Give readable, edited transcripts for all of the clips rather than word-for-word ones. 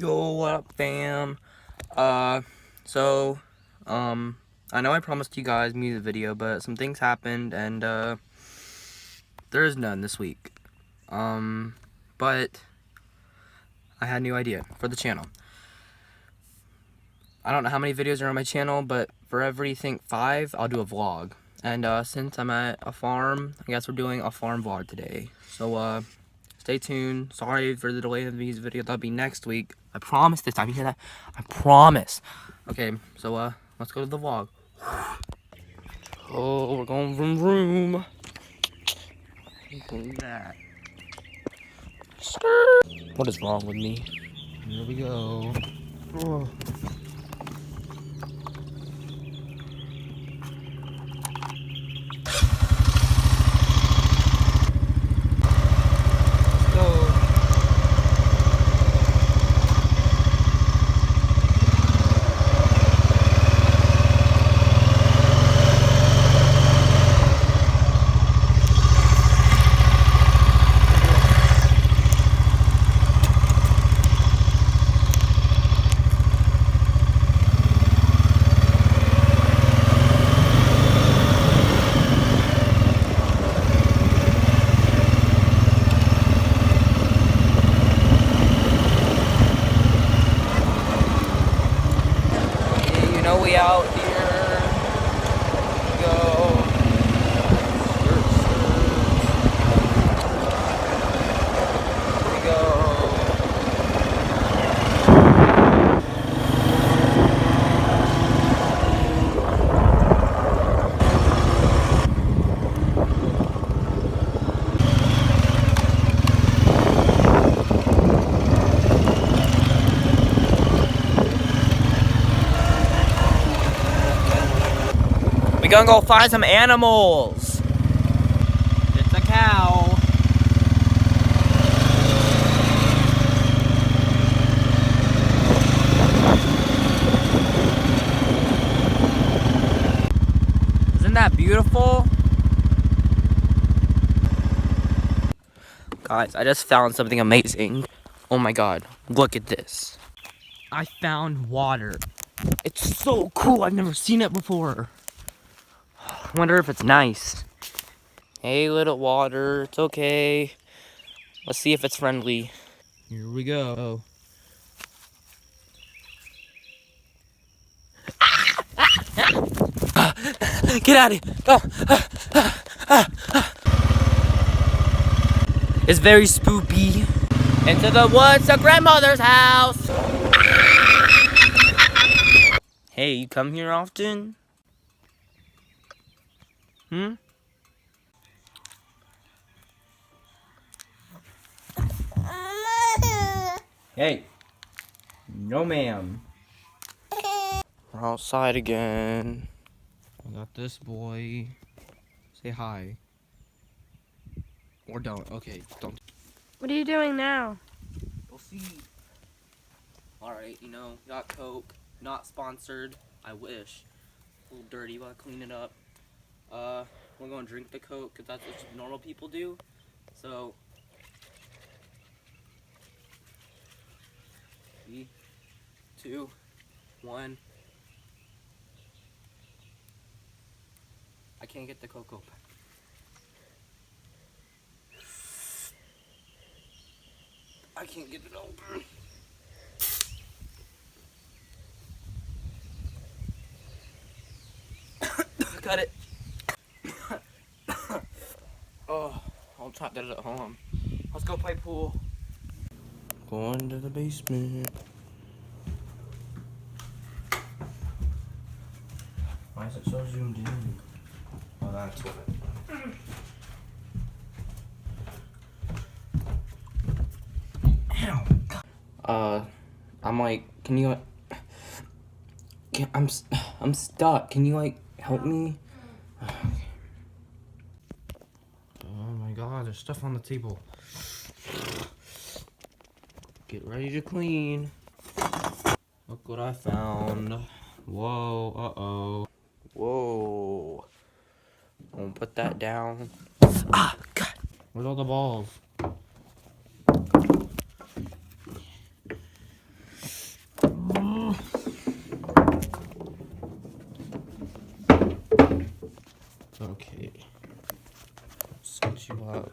Yo, what up, fam? So, I know I promised you guys music video, but some things happened, and, there is none this week. But I had a new idea for the channel. I don't know how many videos are on my channel, but for every, 5, I'll do a vlog. And, since I'm at a farm, I guess we're doing a farm vlog today. So, stay tuned. Sorry for the delay of these videos. That'll be next week. I promise this time. You hear that? I promise. Okay, so let's go to the vlog. Oh, we're going vroom vroom. Look at that. What is wrong with me? Here we go. Oh. We out here. Go. Here we go. We gonna go find some animals. It's a cow. Isn't that beautiful? Guys, I just found something amazing. Oh my god, look at this. I found water. It's so cool, I've never seen it before. I wonder if it's nice. Hey, little water, it's okay. Let's see if it's friendly. Here we go. Get out of here! Go! It's very spoopy. Into the woods to grandmother's house! Hey, you come here often? Hmm? Hey. No, ma'am. We're outside again. I got this boy. Say hi. Or don't. Okay, don't. What are you doing now? We'll see. Alright, you know, got Coke. Not sponsored. I wish. A little dirty, but I'll clean it up. We're gonna drink the Coke because that's what normal people do. So, 3, 2, 1. I can't get the Coke open. I can't get it open. Cut it. Oh, I'll try that at home. Let's go play pool. Going to the basement. Why is it so zoomed in? Oh, that's what. Ow. I'm like, can you? I'm stuck. Can you like help me? Oh my god, there's stuff on the table. Get ready to clean. Look what I found. Whoa, uh-oh. Whoa. I'm gonna put that down. Ah, God. Where's all the balls? you up.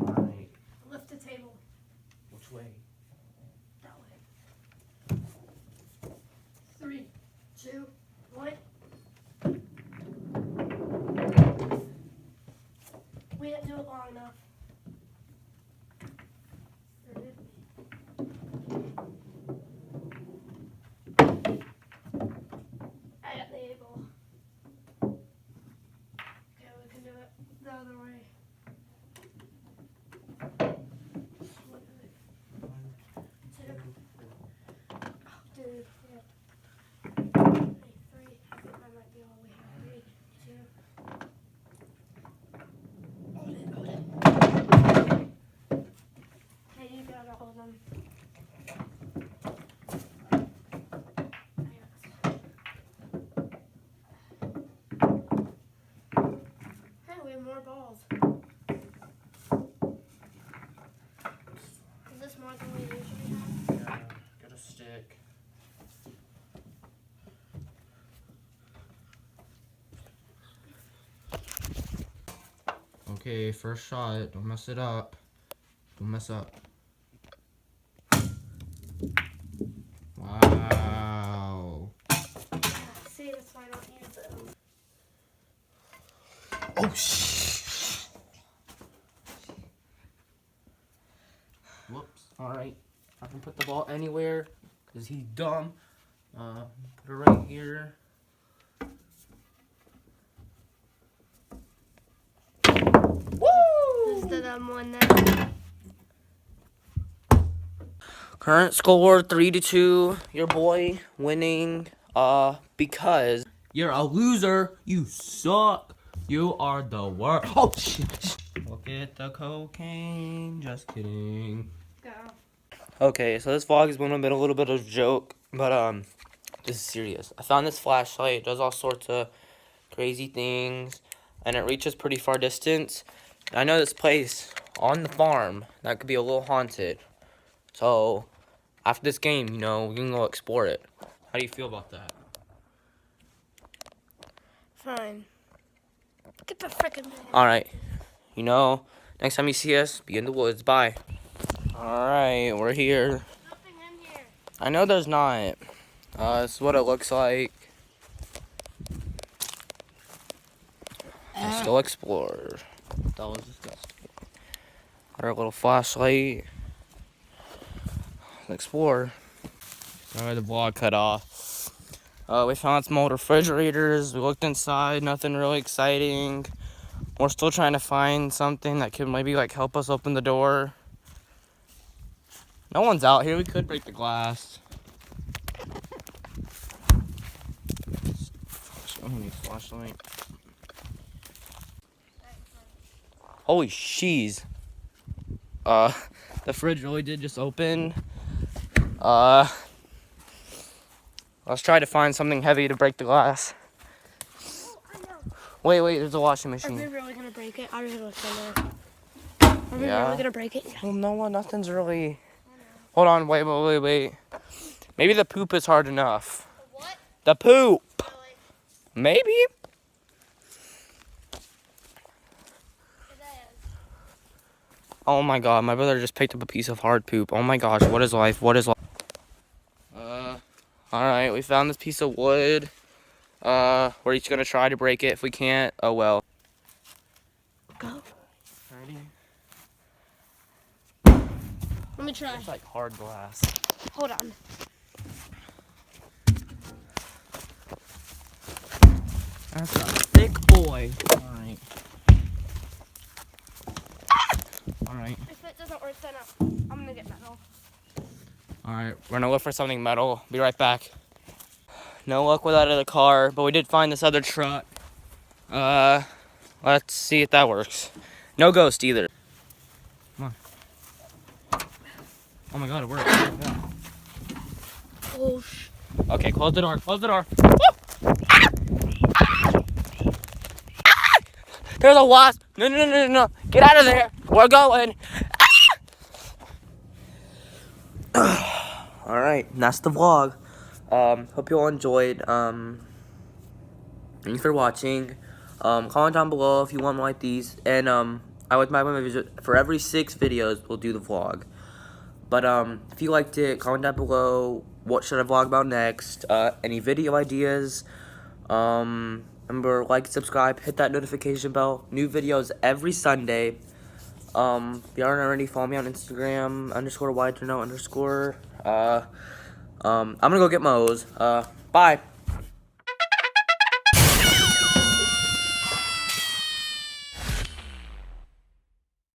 Alright. Lift the table. Which way? That way. 3, 2, 1. We didn't do it long enough. I got the able. Okay, we can do it the other way. Dude, yeah. 3. I think that might be all we have. 3, 2. Hold it. Okay, you gotta hold them. Hey, we have more balls. Is this more than we usually have? Yeah, get a stick. Okay, first shot. Don't mess it up. Don't mess up. Wow. See, that's why I don't use them. Oh, shh. Whoops. Alright. I can put the ball anywhere because he's dumb. Put it right here. Who's the dumb one then? Current score 3-2. Your boy winning. Because you're a loser. You suck. You are the worst. Oh shit. Look at the cocaine. Just kidding. Go. Okay, so this vlog has been a little bit of a joke, but this is serious. I found this flashlight. It does all sorts of crazy things, and it reaches pretty far distance. And I know this place on the farm that could be a little haunted. So after this game, you know, we can go explore it. How do you feel about that? Fine. Get the frickin' thing. Alright. You know, next time you see us, be in the woods. Bye. Alright, we're here. Nothing in here. I know there's not. This is what it looks like. I still explore. That was disgusting. Got our little flashlight. Let's explore. Sorry, the vlog cut off. We found some old refrigerators. We looked inside. Nothing really exciting. We're still trying to find something that could maybe like help us open the door. No one's out here. We could break the glass. Oh, we need a flashlight. Holy sheez. The fridge really did just open. Let's try to find something heavy to break the glass. Oh, I know. Wait, there's a washing Are machine. we really gonna break it? I don't know what's in there. Are we Yeah. really gonna break it? Well, no, nothing's really. Hold on, wait. Maybe the poop is hard enough. What? The poop! Really? Maybe? It is. Oh my god, my brother just picked up a piece of hard poop. Oh my gosh, what is life? What is life? Alright, we found this piece of wood. We're each gonna try to break it. If we can't, oh well. Go. Ready? Let me try. It's like hard glass. Hold on. That's a thick boy. Alright. Alright. If it doesn't work, then I'm gonna get metal. Alright, we're gonna look for something metal. Be right back. No luck with that other car, but we did find this other truck. Let's see if that works. No ghost either. Come on. Oh my god, it worked. Yeah. Oh, Okay, close the door. Close the door. There's a wasp. No. Get out of there. We're going. Alright, that's the vlog. Hope you all enjoyed. Thank you for watching. Comment down below if you want more like these. And I would my videos for every 6 videos we'll do the vlog. But if you liked it, comment down below what should I vlog about next. Any video ideas. Remember, like, subscribe, hit that notification bell. New videos every Sunday. If you aren't already, follow me on Instagram _Wyatt Darnell _. I'm gonna go get my O's. Bye.